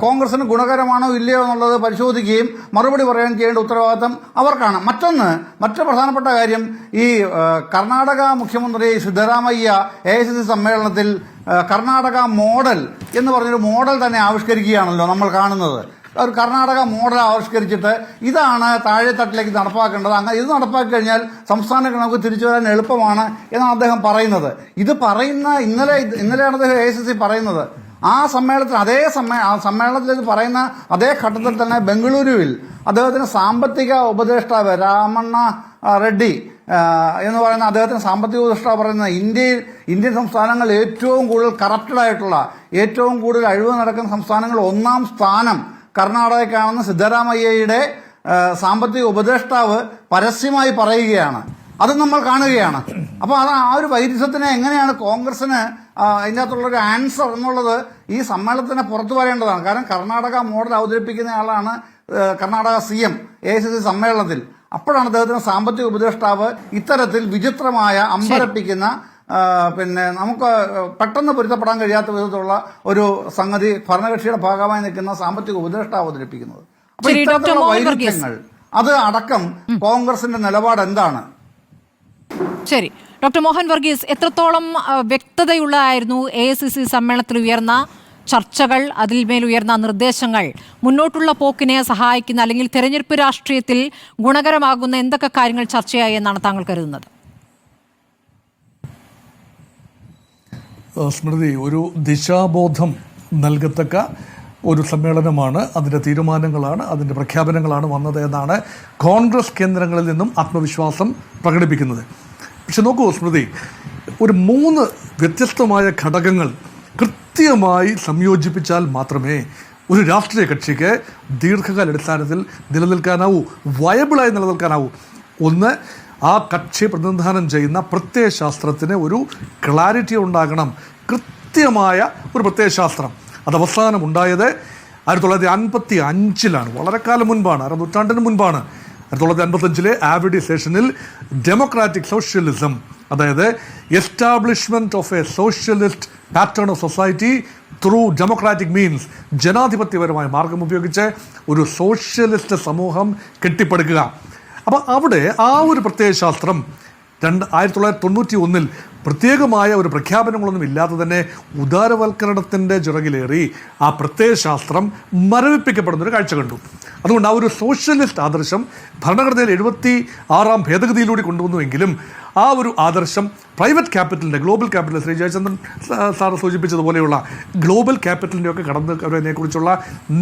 കോൺഗ്രസിന് ഗുണകരമാണോ ഇല്ലയോ എന്നുള്ളത് പരിശോധിക്കുകയും മറുപടി പറയുകയും ചെയ്യേണ്ട ഉത്തരവാദിത്തം അവർക്കാണ്. മറ്റു പ്രധാനപ്പെട്ട കാര്യം, ഈ കർണാടക മുഖ്യമന്ത്രി സിദ്ധരാമയ്യ AICC സമ്മേളനത്തിൽ കർണാടക മോഡൽ എന്ന് പറഞ്ഞൊരു മോഡൽ തന്നെ ആവിഷ്കരിക്കുകയാണല്ലോ നമ്മൾ കാണുന്നത്. ഒരു കർണാടക മോഡൽ ആവിഷ്കരിച്ചിട്ട് ഇതാണ് താഴെത്തട്ടിലേക്ക് നടപ്പാക്കേണ്ടത്, അങ്ങനെ ഇത് നടപ്പാക്കി കഴിഞ്ഞാൽ സംസ്ഥാനങ്ങൾക്ക് നമുക്ക് തിരിച്ചു വരാൻ എളുപ്പമാണ് എന്നാണ് അദ്ദേഹം പറയുന്നത്. ഇത് പറയുന്ന ഇന്നലെയാണ് അദ്ദേഹം AICC പറയുന്നത്. ആ സമ്മേളനത്തിൽ ഇത് പറയുന്ന അതേ ഘട്ടത്തിൽ തന്നെ ബംഗളൂരുവിൽ അദ്ദേഹത്തിന് സാമ്പത്തിക ഉപദേഷ്ടാവ് രാമണ്ണ റെഡ്ഡി എന്ന് പറയുന്ന അദ്ദേഹത്തിന് സാമ്പത്തിക ഉപദേഷ്ടാവ് പറയുന്നത് ഇന്ത്യൻ സംസ്ഥാനങ്ങൾ ഏറ്റവും കൂടുതൽ കറപ്റ്റഡ് ആയിട്ടുള്ള, ഏറ്റവും കൂടുതൽ അഴിവ് നടക്കുന്ന സംസ്ഥാനങ്ങൾ 1-ാം സ്ഥാനം കർണാടകയ്ക്കാണെന്ന് സിദ്ധരാമയ്യയുടെ സാമ്പത്തിക ഉപദേഷ്ടാവ് പരസ്യമായി പറയുകയാണ്. അത് നമ്മൾ കാണുകയാണ്. അപ്പോൾ അത് ആ ഒരു വൈരുദ്ധ്യത്തിനെ എങ്ങനെയാണ് കോൺഗ്രസിന് അതിനകത്തുള്ളൊരു ആൻസർ എന്നുള്ളത് ഈ സമ്മേളനത്തിന് പുറത്തു വരേണ്ടതാണ്. കാരണം കർണാടക മോഡൽ അവതരിപ്പിക്കുന്ന ആളാണ് കർണാടക CM AICC സമ്മേളനത്തിൽ. അപ്പോഴാണ് അദ്ദേഹത്തിന് സാമ്പത്തിക ഉപദേഷ്ടാവ് ഇത്തരത്തിൽ വിചിത്രമായ അമ്പരപ്പിക്കുന്ന പിന്നെ നമുക്ക് പെട്ടെന്ന് പൊരുത്തപ്പെടാൻ കഴിയാത്ത വിധത്തിലുള്ള ഒരു സംഗതി ഭരണകക്ഷിയുടെ ഭാഗമായി നിൽക്കുന്ന സാമ്പത്തിക ഉപദേഷ്ടാവ് അവതരിപ്പിക്കുന്നത്. അപ്പോൾ ഇത്തരത്തിലുള്ള വൈരുദ്ധ്യങ്ങൾ അത് അടക്കം കോൺഗ്രസിന്റെ നിലപാട് എന്താണ്? ശരി, ഡോക്ടർ മോഹൻ വർഗീസ്, എത്രത്തോളം വ്യക്തതയുള്ളതായിരുന്നു AICC സമ്മേളനത്തിൽ ഉയർന്ന ചർച്ചകൾ, അതിൽമേൽ ഉയർന്ന നിർദ്ദേശങ്ങൾ മുന്നോട്ടുള്ള പോക്കിനെ സഹായിക്കുന്ന അല്ലെങ്കിൽ തെരഞ്ഞെടുപ്പ് രാഷ്ട്രീയത്തിൽ ഗുണകരമാകുന്ന എന്തൊക്കെ കാര്യങ്ങൾ ചർച്ചയായി എന്നാണ് താങ്കൾ കരുതുന്നത്? സ്മൃതി, ഒരു ദിശാബോധം നൽകത്തക്ക ഒരു സമ്മേളനമാണ്, അതിൻ്റെ തീരുമാനങ്ങളാണ്, അതിൻ്റെ പ്രഖ്യാപനങ്ങളാണ് വന്നത് എന്നാണ് കോൺഗ്രസ് കേന്ദ്രങ്ങളിൽ നിന്നും ആത്മവിശ്വാസം പ്രകടിപ്പിക്കുന്നത്. പക്ഷെ നോക്കൂ സ്മൃതി, ഒരു 3 വ്യത്യസ്തമായ ഘടകങ്ങൾ കൃത്യമായി സംയോജിപ്പിച്ചാൽ മാത്രമേ ഒരു രാഷ്ട്രീയ കക്ഷിക്ക് ദീർഘകാല അടിസ്ഥാനത്തിൽ നിലനിൽക്കാനാവൂ, വയബിളായി നിലനിൽക്കാനാവൂ. ഒന്ന്, ആ കക്ഷി പ്രതിനിധാനം ചെയ്യുന്ന പ്രത്യയശാസ്ത്രത്തിന് ഒരു ക്ലാരിറ്റി ഉണ്ടാകണം, കൃത്യമായ ഒരു പ്രത്യയശാസ്ത്രം. അത് അവസാനം ഉണ്ടായത് 1955 വളരെ കാലം മുൻപാണ്, നൂറ്റാണ്ടിന് മുൻപാണ്. 1955 ആവടി സെഷനിൽ ഡെമോക്രാറ്റിക് സോഷ്യലിസം, അതായത് establishment of a socialist pattern of society through democratic means, ജനാധിപത്യപരമായ മാർഗം ഉപയോഗിച്ച് ഒരു സോഷ്യലിസ്റ്റ് സമൂഹം കെട്ടിപ്പടുക്കുക. അപ്പോൾ അവിടെ ആ ഒരു പ്രത്യയശാസ്ത്രം 1991 പ്രത്യേകമായ ഒരു പ്രഖ്യാപനങ്ങളൊന്നും ഇല്ലാതെ തന്നെ ഉദാരവൽക്കരണത്തിൻ്റെ ചിറകിലേറി ആ പ്രത്യയശാസ്ത്രം മരവിപ്പിക്കപ്പെടുന്നൊരു കാഴ്ച കണ്ടു. അതുകൊണ്ട് ആ ഒരു സോഷ്യലിസ്റ്റ് ആദർശം ഭരണഘടനയിൽ 76-ാം ഭേദഗതിയിലൂടെ കൊണ്ടുവന്നുവെങ്കിലും ആ ഒരു ആദർശം പ്രൈവറ്റ് ക്യാപിറ്റലിൻ്റെ, global capital, Shri Jayachandran sir സൂചിപ്പിച്ചതുപോലെയുള്ള ഗ്ലോബൽ ക്യാപിറ്റലിൻ്റെയൊക്കെ കടന്നതിനെക്കുറിച്ചുള്ള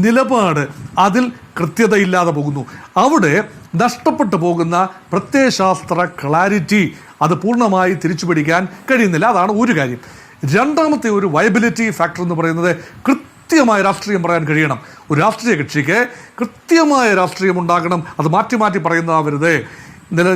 നിലപാട് അതിൽ കൃത്യതയില്ലാതെ പോകുന്നു. അവിടെ നഷ്ടപ്പെട്ടു പോകുന്ന പ്രത്യയശാസ്ത്ര ക്ലാരിറ്റി അത് പൂർണ്ണമായി തിരിച്ചുപിടിക്കാൻ കഴിയുന്നില്ല. അതാണ് ഒരു കാര്യം. രണ്ടാമത്തെ ഒരു വയബിലിറ്റി ഫാക്ടർ എന്ന് പറയുന്നത് കൃത്യമായ രാഷ്ട്രീയം പറയാൻ കഴിയണം. ഒരു രാഷ്ട്രീയ കക്ഷിക്ക് കൃത്യമായ രാഷ്ട്രീയം ഉണ്ടാകണം. അത് മാറ്റി മാറ്റി പറയുന്നതാവരുത്.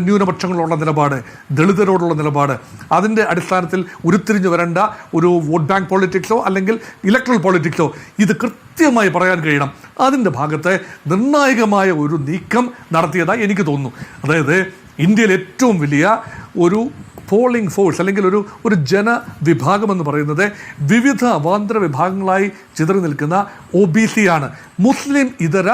ന്യൂനപക്ഷങ്ങളോടുള്ള നിലപാട്, ദളിതരോടുള്ള നിലപാട്, അതിൻ്റെ അടിസ്ഥാനത്തിൽ ഉരുത്തിരിഞ്ഞു വരേണ്ട ഒരു വോട്ട് ബാങ്ക് പൊളിറ്റിക്സോ അല്ലെങ്കിൽ ഇലക്ട്രൽ പൊളിറ്റിക്സോ ഇത് കൃത്യമായി പറയാൻ കഴിയണം. അതിൻ്റെ ഭാഗത്ത് നിർണായകമായ ഒരു നീക്കം നടത്തിയതായി എനിക്ക് തോന്നുന്നു. അതായത് ഇന്ത്യയിൽ ഏറ്റവും വലിയ ഒരു പോളിംഗ് ഫോഴ്സ് അല്ലെങ്കിൽ ഒരു ജനവിഭാഗം എന്ന് പറയുന്നത് വിവിധ അവാന്തര വിഭാഗങ്ങളായി ചിതറി നിൽക്കുന്ന OBC ആണ്. മുസ്ലിം ഇതര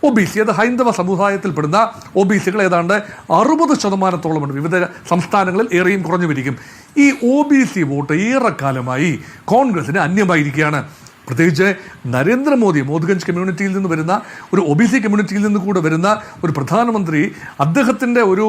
OBC, അത് ഹൈന്ദവ സമുദായത്തിൽപ്പെടുന്ന OBCകൾ ഏതാണ്ട് 60% വിവിധ സംസ്ഥാനങ്ങളിൽ ഏറെയും കുറഞ്ഞു വരിക്കും. ഈ OBC വോട്ട് ഏറെക്കാലമായി കോൺഗ്രസിന് അന്യമായിരിക്കുകയാണ്. പ്രത്യേകിച്ച് നരേന്ദ്രമോദി മോദ്ഗഞ്ച് കമ്മ്യൂണിറ്റിയിൽ നിന്ന് വരുന്ന ഒരു OBC കമ്മ്യൂണിറ്റിയിൽ നിന്ന് കൂടെ വരുന്ന ഒരു പ്രധാനമന്ത്രി, അദ്ദേഹത്തിൻ്റെ ഒരു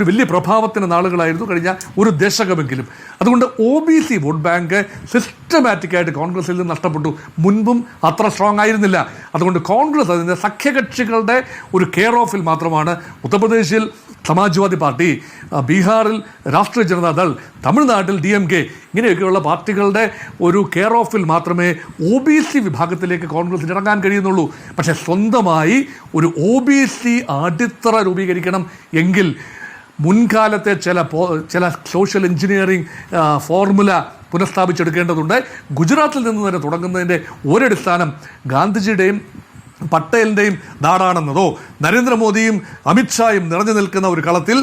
വലിയ പ്രഭാവത്തിന് നാളുകളായിരുന്നു കഴിഞ്ഞ ഒരു ദശകമെങ്കിലും. അതുകൊണ്ട് OBC വോട്ട് ബാങ്ക് സിസ്റ്റമാറ്റിക്കായിട്ട് കോൺഗ്രസിൽ നിന്ന് നഷ്ടപ്പെട്ടു. മുൻപും അത്ര സ്ട്രോങ് ആയിരുന്നില്ല. അതുകൊണ്ട് കോൺഗ്രസ് അതിൻ്റെ സഖ്യകക്ഷികളുടെ ഒരു കെയർ ഓഫിൽ മാത്രമാണ്. ഉത്തർപ്രദേശിൽ സമാജ്വാദി പാർട്ടി, ബീഹാറിൽ രാഷ്ട്രീയ ജനതാദൾ, തമിഴ്നാട്ടിൽ DMK, ഇങ്ങനെയൊക്കെയുള്ള പാർട്ടികളുടെ ഒരു കെയർ ഓഫിൽ മാത്രമേ OBC വിഭാഗത്തിലേക്ക് കോൺഗ്രസിന് ഇറങ്ങാൻ കഴിയുന്നുള്ളൂ. പക്ഷേ സ്വന്തമായി ഒരു OBC അടിത്തറ രൂപീകരിക്കണം എങ്കിൽ മുൻകാലത്തെ ചില സോഷ്യൽ എഞ്ചിനീയറിംഗ് ഫോർമുല പുനഃസ്ഥാപിച്ചെടുക്കേണ്ടതുണ്ട്. ഗുജറാത്തിൽ നിന്ന് തന്നെ തുടങ്ങുന്നതിൻ്റെ ഒരടിസ്ഥാനം ഗാന്ധിജിയുടെയും പട്ടേലിൻ്റെയും നാടാണെന്നതോ നരേന്ദ്രമോദിയും അമിത്ഷായും നിറഞ്ഞു നിൽക്കുന്ന ഒരു കളത്തിൽ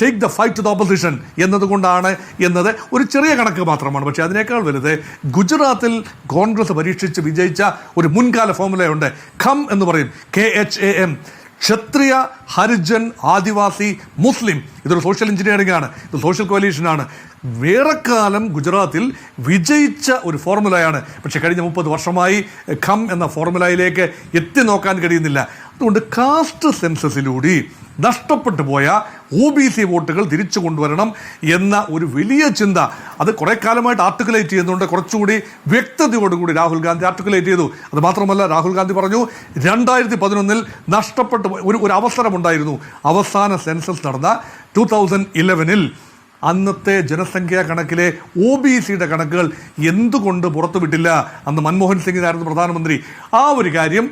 take the fight to the opposition എന്നതുകൊണ്ടാണ് എന്നത് ഒരു ചെറിയ കണക്ക് മാത്രമാണ്. പക്ഷേ അതിനേക്കാൾ വലുത് ഗുജറാത്തിൽ കോൺഗ്രസ് പരീക്ഷിച്ച് വിജയിച്ച ഒരു മുൻകാല ഫോർമുലയുണ്ട്. ഖം എന്ന് പറയും, KHAM, ക്ഷത്രിയ, ഹരിജൻ, ആദിവാസി, മുസ്ലിം. ഇതൊരു സോഷ്യൽ എഞ്ചിനീയറിംഗ് ആണ്, ഇത് സോഷ്യൽ കോലീഷനാണ്. വേറെക്കാലം ഗുജറാത്തിൽ വിജയിച്ച ഒരു ഫോർമുലയാണ്. പക്ഷെ കഴിഞ്ഞ 30 വർഷമായി ഖം എന്ന ഫോർമുലയിലേക്ക് എത്തി നോക്കാൻ കഴിയുന്നില്ല. അതുകൊണ്ട് കാസ്റ്റ് സെൻസസിലൂടെ നഷ്ടപ്പെട്ടു പോയ OBC വോട്ടുകൾ തിരിച്ചു കൊണ്ടുവരണം എന്ന ഒരു വലിയ ചിന്ത അത് കുറേ കാലമായിട്ട് ആർട്ടിക്കുലേറ്റ് ചെയ്യുന്നുണ്ട്. കുറച്ചുകൂടി വ്യക്തതയോടുകൂടി രാഹുൽ ഗാന്ധി ആർട്ടിക്കുലേറ്റ് ചെയ്തു. അത് മാത്രമല്ല, രാഹുൽ ഗാന്ധി പറഞ്ഞു 2011 നഷ്ടപ്പെട്ടു ഒരു അവസരമുണ്ടായിരുന്നു. അവസാന സെൻസസ് നടന്ന 2011 അന്നത്തെ ജനസംഖ്യാ കണക്കിലെ OBCയുടെ കണക്കുകൾ എന്തുകൊണ്ട് പുറത്തുവിട്ടില്ല? അന്ന് മൻമോഹൻ സിംഗിനായിരുന്നു പ്രധാനമന്ത്രി. ആ ഒരു കാര്യം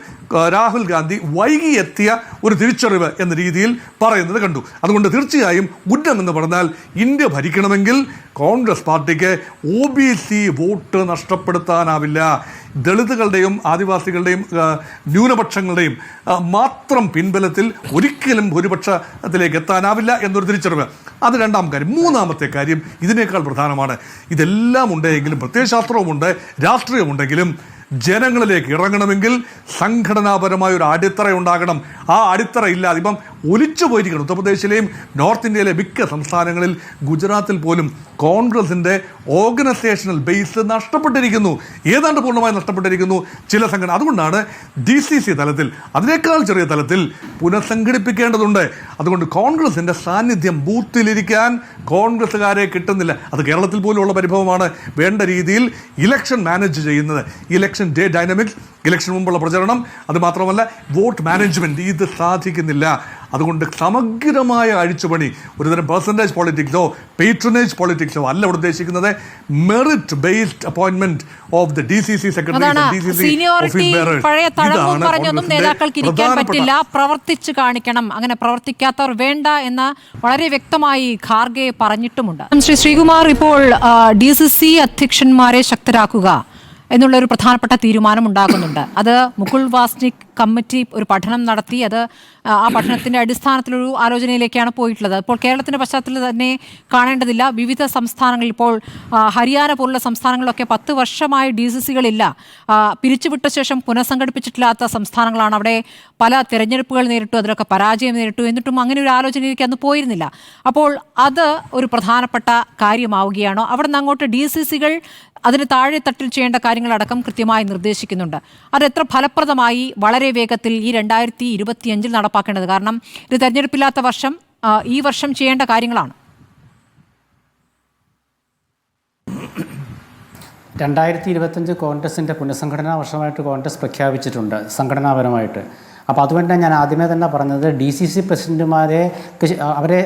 രാഹുൽ ഗാന്ധി വൈകി എത്തിയ ഒരു തിരിച്ചറിവ് എന്ന രീതിയിൽ പറയുന്നത് കണ്ടു. അതുകൊണ്ട് തീർച്ചയായും ഉന്നം എന്ന് പറഞ്ഞാൽ ഇന്ത്യ ഭരിക്കണമെങ്കിൽ കോൺഗ്രസ് പാർട്ടിക്ക് OBC വോട്ട് നഷ്ടപ്പെടുത്താനാവില്ല. ദളിതുകളുടെയും ആദിവാസികളുടെയും ന്യൂനപക്ഷങ്ങളുടെയും മാത്രം പിൻബലത്തിൽ ഒരിക്കലും ഭൂരിപക്ഷത്തിലേക്ക് എത്താനാവില്ല എന്നൊരു തിരിച്ചറിവ്. അത് രണ്ടാം കാര്യം. മൂന്നാമത്തെ കാര്യം ഇതിനേക്കാൾ പ്രധാനമാണ്. ഇതെല്ലാം ഉണ്ടെങ്കിലും പ്രത്യയശാസ്ത്രവുമുണ്ട്, രാഷ്ട്രീയമുണ്ടെങ്കിലും ജനങ്ങളിലേക്ക് ഇറങ്ങണമെങ്കിൽ സംഘടനാപരമായ ഒരു അടിത്തറ ഉണ്ടാകണം. ആ അടിത്തറ ഇല്ലാതെ ഇപ്പം ഒലിച്ചു പോയിരിക്കണം. ഉത്തർപ്രദേശിലെയും നോർത്ത് ഇന്ത്യയിലെ മിക്ക സംസ്ഥാനങ്ങളിൽ, ഗുജറാത്തിൽ പോലും കോൺഗ്രസിൻ്റെ ഓർഗനൈസേഷണൽ ബേസ് നഷ്ടപ്പെട്ടിരിക്കുന്നു, ഏതാണ്ട് പൂർണ്ണമായി നഷ്ടപ്പെട്ടിരിക്കുന്നു ചില സംഘടന. അതുകൊണ്ടാണ് DCC തലത്തിൽ, അതിനേക്കാൾ ചെറിയ തലത്തിൽ പുനഃസംഘടിപ്പിക്കേണ്ടതുണ്ട്. അതുകൊണ്ട് കോൺഗ്രസിൻ്റെ സാന്നിധ്യം, ബൂത്തിലിരിക്കാൻ കോൺഗ്രസ്സുകാരെ കിട്ടുന്നില്ല. അത് കേരളത്തിൽ പോലുള്ള പരിഭവമാണ്. വേണ്ട രീതിയിൽ ഇലക്ഷൻ മാനേജ് ചെയ്യുന്നത്, ഇലക്ഷൻ ഡേ ഡൈനാമിക്സ്, ഇലക്ഷൻ മുമ്പുള്ള പ്രചരണം, അത് മാത്രമല്ല വോട്ട് മാനേജ്മെന്റ്, ഇത് സാധിക്കുന്നില്ല. അതുകൊണ്ട് സമഗ്രമായ അഴിച്ചുപണി, ഒരുതരം പെർസെൻറ്റേജ് പോളിറ്റിക്സോ പേട്രണേജ് പോളിറ്റിക്സോ അല്ല ഇവിടെ ഉദ്ദേശിക്കുന്നത്. Merit based appointment of the DCC secretary, പഴയ തഴമ്പും പറഞ്ഞൊന്നും നേതാക്കൾക്ക് ഇരിക്കാൻ പറ്റില്ല, പ്രവർത്തിച്ചു കാണിക്കണം, അങ്ങനെ പ്രവർത്തിക്കാത്തവർ വേണ്ട എന്ന് വളരെ വ്യക്തമായി ഖാർഗെ പറഞ്ഞിട്ടുമുണ്ട്. ശ്രീ ശ്രീകുമാർ, ഇപ്പോൾ DCC അധ്യക്ഷന്മാരെ ശക്തരാക്കുക എന്നുള്ളൊരു പ്രധാനപ്പെട്ട തീരുമാനം ഉണ്ടാകുന്നുണ്ട്. അത് മുകുൾ വാസ്നിക് കമ്മിറ്റി ഒരു പഠനം നടത്തി, അത് ആ പഠനത്തിൻ്റെ അടിസ്ഥാനത്തിലൊരു ആലോചനയിലേക്കാണ് പോയിട്ടുള്ളത്. ഇപ്പോൾ കേരളത്തിൻ്റെ പശ്ചാത്തലത്തിൽ തന്നെ കാണേണ്ടതില്ല. വിവിധ സംസ്ഥാനങ്ങളിൽ, ഇപ്പോൾ ഹരിയാന പോലുള്ള സംസ്ഥാനങ്ങളിലൊക്കെ 10 വർഷമായി DCCകളില്ല. പിരിച്ചുവിട്ട ശേഷം പുനഃസംഘടിപ്പിച്ചിട്ടില്ലാത്ത സംസ്ഥാനങ്ങളാണ്. അവിടെ പല തെരഞ്ഞെടുപ്പുകൾ നേരിട്ടു, അതിലൊക്കെ പരാജയം നേരിട്ടു. എന്നിട്ടും അങ്ങനെ ഒരു ആലോചനയിലേക്ക് അന്ന് പോയിരുന്നില്ല. അപ്പോൾ അത് ഒരു പ്രധാനപ്പെട്ട കാര്യമാവുകയാണോ? അവിടെ നിന്ന് അങ്ങോട്ട് DCCകൾ അതിന് താഴെ തട്ടിൽ ചെയ്യേണ്ട കാര്യങ്ങളടക്കം കൃത്യമായി നിർദ്ദേശിക്കുന്നുണ്ട്. അത് എത്ര ഫലപ്രദമായി വളരെ വേഗത്തിൽ ഈ 2025 നടപ്പാക്കേണ്ടത്? കാരണം ഇത് തെരഞ്ഞെടുപ്പില്ലാത്ത വർഷം, ഈ വർഷം ചെയ്യേണ്ട കാര്യങ്ങളാണ്. 2025 കോൺഗ്രസിൻ്റെ പുനഃസംഘടനാ വർഷമായിട്ട് കോൺഗ്രസ് പ്രഖ്യാപിച്ചിട്ടുണ്ട് സംഘടനാപരമായിട്ട്. അപ്പോൾ അതുകൊണ്ട് ഞാൻ ആദ്യമേ തന്നെ പറഞ്ഞത് DCC പ്രസിഡന്റുമാരെ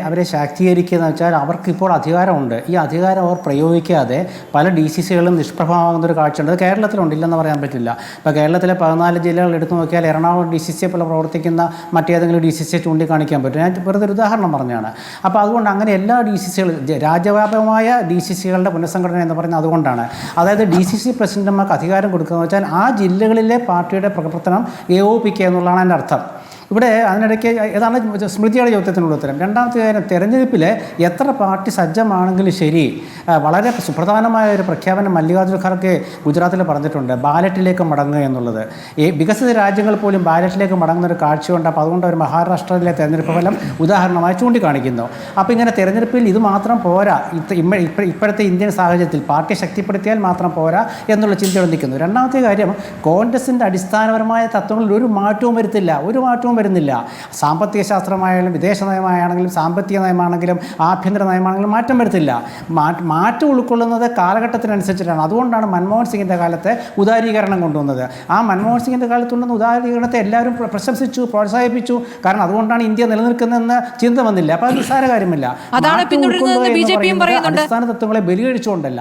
അവരെ ശാക്തീകരിക്കുക എന്ന് വെച്ചാൽ അവർക്കിപ്പോൾ അധികാരമുണ്ട്. ഈ അധികാരം അവർ പ്രയോഗിക്കാതെ പല DCCകളും നിഷ്പ്രഭമാകുന്ന ഒരു കാഴ്ചയുണ്ട്. അത് കേരളത്തിലുണ്ട്, ഇല്ലെന്ന് പറയാൻ പറ്റില്ല. ഇപ്പോൾ കേരളത്തിലെ 14 ജില്ലകൾ എടുത്തു നോക്കിയാൽ എറണാകുളം DCC പോലെ പ്രവർത്തിക്കുന്ന മറ്റേതെങ്കിലും DCC ചൂണ്ടിക്കാണിക്കാൻ പറ്റും. ഞാൻ വെറുതെ ഒരു ഉദാഹരണം പറഞ്ഞാണ്. അപ്പോൾ അതുകൊണ്ട് അങ്ങനെ എല്ലാ DCCകളും, രാജ്യവ്യാപകമായ DCCകളുടെ പുനഃസംഘടന എന്ന് പറയുന്നത് അതുകൊണ്ടാണ്. അതായത് DCC പ്രസിഡന്റുമാർക്ക് അധികാരം കൊടുക്കുകയെന്ന് വെച്ചാൽ ആ ജില്ലകളിലെ പാർട്ടിയുടെ പ്രവർത്തനം ഏകോപിപ്പിക്കുക എന്നുള്ളതാണ് അതിൻ്റെ അർത്ഥം. ഇവിടെ അതിനിടയ്ക്ക് ഏതാണ് സ്മൃതിയുടെ ചോദ്യത്തിനുള്ള ഉത്തരം. രണ്ടാമത്തെ കാര്യം, തെരഞ്ഞെടുപ്പിൽ എത്ര പാർട്ടി സജ്ജമാണെങ്കിലും ശരി, വളരെ സുപ്രധാനമായ ഒരു പ്രഖ്യാപനം മല്ലികാർജ്ജുന ഖാർഗെ ഗുജറാത്തിൽ പറഞ്ഞിട്ടുണ്ട്, ബാലറ്റിലേക്ക് മടങ്ങുക എന്നുള്ളത്. ഈ വികസിത രാജ്യങ്ങൾ പോലും ബാലറ്റിലേക്ക് മടങ്ങുന്ന ഒരു കാഴ്ചയുണ്ട്. അപ്പോൾ അതുകൊണ്ട് അവർ മഹാരാഷ്ട്രയിലെ തെരഞ്ഞെടുപ്പ് ഫലം ഉദാഹരണമായി ചൂണ്ടിക്കാണിക്കുന്നു. അപ്പോൾ ഇങ്ങനെ തെരഞ്ഞെടുപ്പിൽ ഇത് മാത്രം പോരാ, ഇപ്പോഴത്തെ ഇന്ത്യൻ സാഹചര്യത്തിൽ പാർട്ടി ശക്തിപ്പെടുത്തിയാൽ മാത്രം പോരാ എന്നുള്ള ചിന്തയോടെ നിൽക്കുന്നു. രണ്ടാമത്തെ കാര്യം, കോൺഗ്രസിൻ്റെ അടിസ്ഥാനപരമായ തത്വങ്ങളിൽ ഒരു മാറ്റവും വരുന്നില്ല. സാമ്പത്തിക ശാസ്ത്രമായാലും വിദേശ നയമാണെങ്കിലും സാമ്പത്തിക നയമാണെങ്കിലും ആഭ്യന്തര നയമാണെങ്കിലും മാറ്റം വരുത്തില്ല. മാറ്റം ഉൾക്കൊള്ളുന്നത് കാലഘട്ടത്തിനനുസരിച്ചിട്ടാണ്. അതുകൊണ്ടാണ് മൻമോഹൻ സിംഗിൻ്റെ കാലത്ത് ഉദാരീകരണം കൊണ്ടുവന്നത്. ആ മൻമോഹൻ സിംഗിൻ്റെ കാലത്തുണ്ടെന്ന ഉദാരീകരണത്തെ എല്ലാവരും പ്രശംസിച്ചു, പ്രോത്സാഹിപ്പിച്ചു. കാരണം അതുകൊണ്ടാണ് ഇന്ത്യ നിലനിൽക്കുന്നതെന്ന് ചിന്ത വന്നില്ല. അപ്പോൾ അത് നിസ്സാര കാര്യമില്ല. അടിസ്ഥാന തത്വങ്ങളെ ബലികഴിച്ചുകൊണ്ടല്ല.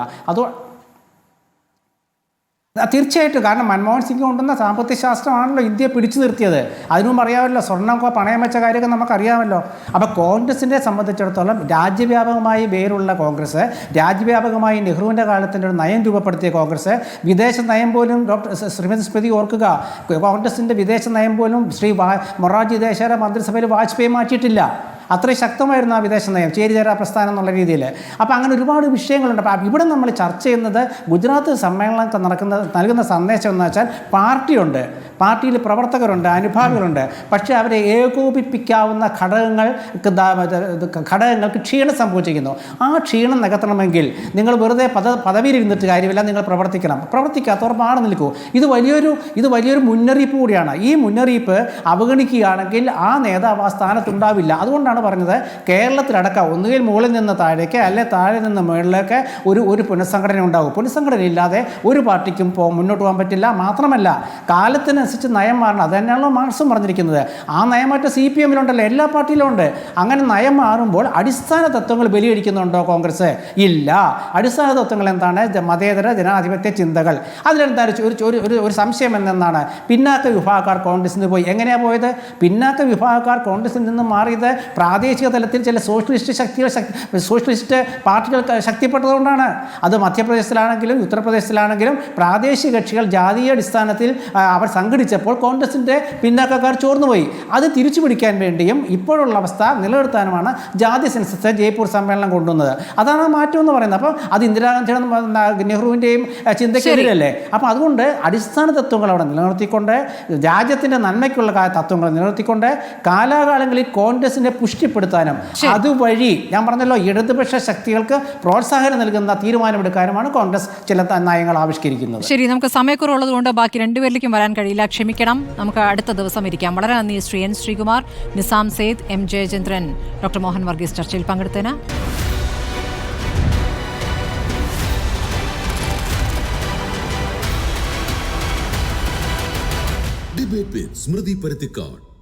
തീർച്ചയായിട്ടും. കാരണം മൻമോഹൻ സിംഗ് കൊണ്ടുവന്ന സാമ്പത്തിക ശാസ്ത്രമാണല്ലോ ഇന്ത്യയെ പിടിച്ചു നിർത്തിയത്. അതിനും അറിയാമല്ലോ, സ്വർണ്ണം പണയം വെച്ച കാര്യമൊക്കെ നമുക്കറിയാമല്ലോ. അപ്പോൾ കോൺഗ്രസിനെ സംബന്ധിച്ചിടത്തോളം രാജ്യവ്യാപകമായി വേരുള്ള കോൺഗ്രസ്, രാജ്യവ്യാപകമായി നെഹ്റുവിൻ്റെ കാലത്തിൻ്റെ ഒരു നയം രൂപപ്പെടുത്തിയ കോൺഗ്രസ്, വിദേശ നയം പോലും ശ്രീമതി സ്മൃതി ഓർക്കുക, കോൺഗ്രസിൻ്റെ വിദേശ നയം പോലും മൊറാർജി ദേശായി മന്ത്രിസഭയിൽ വാജ്പേയി മാറ്റിയിട്ടില്ല. അത്രയും ശക്തമായിരുന്നു ആ വിദേശ നയം, ചേരിചേരാ പ്രസ്ഥാനം എന്നുള്ള രീതിയിൽ. അപ്പോൾ അങ്ങനെ ഒരുപാട് വിഷയങ്ങളുണ്ട്. അപ്പോൾ ഇവിടെ നമ്മൾ ചർച്ച ചെയ്യുന്നത് ഗുജറാത്ത് സമ്മേളനം നൽകുന്ന സന്ദേശം എന്ന് വെച്ചാൽ പാർട്ടിയുണ്ട്, പാർട്ടിയിൽ പ്രവർത്തകരുണ്ട്, അനുഭാവികളുണ്ട്. പക്ഷേ അവരെ ഏകോപിപ്പിക്കാവുന്ന ഘടകങ്ങൾക്ക് ക്ഷീണം സംഭവിച്ചിരിക്കുന്നു. ആ ക്ഷീണം നികത്തണമെങ്കിൽ നിങ്ങൾ വെറുതെ പദവിയിലിരുന്നിട്ട് കാര്യമില്ല, നിങ്ങൾ പ്രവർത്തിക്കാത്തവർ മാറി നിൽക്കൂ. ഇത് വലിയൊരു മുന്നറിയിപ്പ് കൂടിയാണ്. ഈ മുന്നറിയിപ്പ് അവഗണിക്കുകയാണെങ്കിൽ ആ നേതാവ് ആ സ്ഥാനത്തുണ്ടാവില്ല. അതുകൊണ്ടാണ് അതുകൊണ്ടാണ് പറഞ്ഞത് കേരളത്തിലടക്കം ഒന്നുകിൽ മുകളിൽ നിന്ന് താഴേക്ക് അല്ലെ താഴെ നിന്ന് മുകളിലേക്ക് ഒരു പുനഃസംഘടന ഉണ്ടാകും. പുനഃസംഘടന ഇല്ലാതെ ഒരു പാർട്ടിക്കും മുന്നോട്ട് പോകാൻ പറ്റില്ല. മാത്രമല്ല കാലത്തിനനുസരിച്ച് നയം മാറണം. അത് തന്നെയാണല്ലോ മാർക്സും പറഞ്ഞിരിക്കുന്നത്. ആ നയമാറ്റം CPM ലുണ്ടല്ലോ, എല്ലാ പാർട്ടിയിലും ഉണ്ട്. അങ്ങനെ നയം മാറുമ്പോൾ അടിസ്ഥാന തത്വങ്ങൾ ബലിയടിക്കുന്നുണ്ടോ കോൺഗ്രസ്? ഇല്ല. അടിസ്ഥാന തത്വങ്ങൾ എന്താണ്? മതേതര ജനാധിപത്യ ചിന്തകൾ. അതിലെന്താ ഒരു സംശയം എന്തെന്നാണ്? പിന്നാക്ക വിഭാഗക്കാർ കോൺഗ്രസിൽ നിന്ന് പോയി. എങ്ങനെയാണ് പോയത്? പിന്നാക്ക വിഭാഗക്കാർ കോൺഗ്രസിൽ നിന്ന് മാറിയത് പ്രാദേശിക തലത്തിൽ ചില സോഷ്യലിസ്റ്റ് പാർട്ടികൾ ശക്തിപ്പെട്ടതുകൊണ്ടാണ്. അത് മധ്യപ്രദേശിലാണെങ്കിലും ഉത്തർപ്രദേശിലാണെങ്കിലും പ്രാദേശിക കക്ഷികൾ ജാതീയ അടിസ്ഥാനത്തിൽ അവർ സംഘടിച്ചപ്പോൾ കോൺഗ്രസിൻ്റെ പിന്നാക്കക്കാർ ചോർന്നുപോയി. അത് തിരിച്ചു പിടിക്കാൻ വേണ്ടിയും ഇപ്പോഴുള്ള അവസ്ഥ നിലനിർത്താനുമാണ് ജാതി സെൻസസ് ജയ്പൂർ സമ്മേളനം കൊണ്ടുവന്നത്. അതാണ് മാറ്റം എന്ന് പറയുന്നത്. അപ്പം അത് ഇന്ദിരാഗാന്ധിയുടെ നെഹ്റുവിൻ്റെയും ചിന്തയ്ക്കെതിരല്ലേ? അപ്പം അതുകൊണ്ട് അടിസ്ഥാന തത്വങ്ങൾ അവിടെ നിലനിർത്തിക്കൊണ്ട് രാജ്യത്തിൻ്റെ നന്മയ്ക്കുള്ള തത്വങ്ങൾ നിലനിർത്തിക്കൊണ്ട് കാലാകാലങ്ങളിൽ കോൺഗ്രസിനെ പുഷ്ടിപ്പെടുത്താനും അതുവഴി ഞാൻ പറഞ്ഞല്ലോ ഇടതുപക്ഷ ശക്തികൾക്ക് പ്രോത്സാഹനം നൽകുന്ന തീരുമാനമെടുക്കാനുമാണ് കോൺഗ്രസ് ചില നയങ്ങൾ ആവിഷ്കരിക്കുന്നത്. ശരി, നമുക്ക് സമയക്കുറവുള്ളത് കൊണ്ട് ബാക്കി രണ്ടുപേരിലേക്കും വരാൻ കഴിയില്ല, ക്ഷമിക്കണം. നമുക്ക് അടുത്ത ദിവസം ഇരിക്കാം. വളരെ നന്ദി Shri N. Sreekumar, Nizam Sayed, M. Jayachandran, doctor Mohan Varghese ചർച്ചയിൽ പങ്കെടുത്തതിന്. ഡിബേറ്റ് വിത്ത് സ്മൃതി പരുത്തിക്കാട്.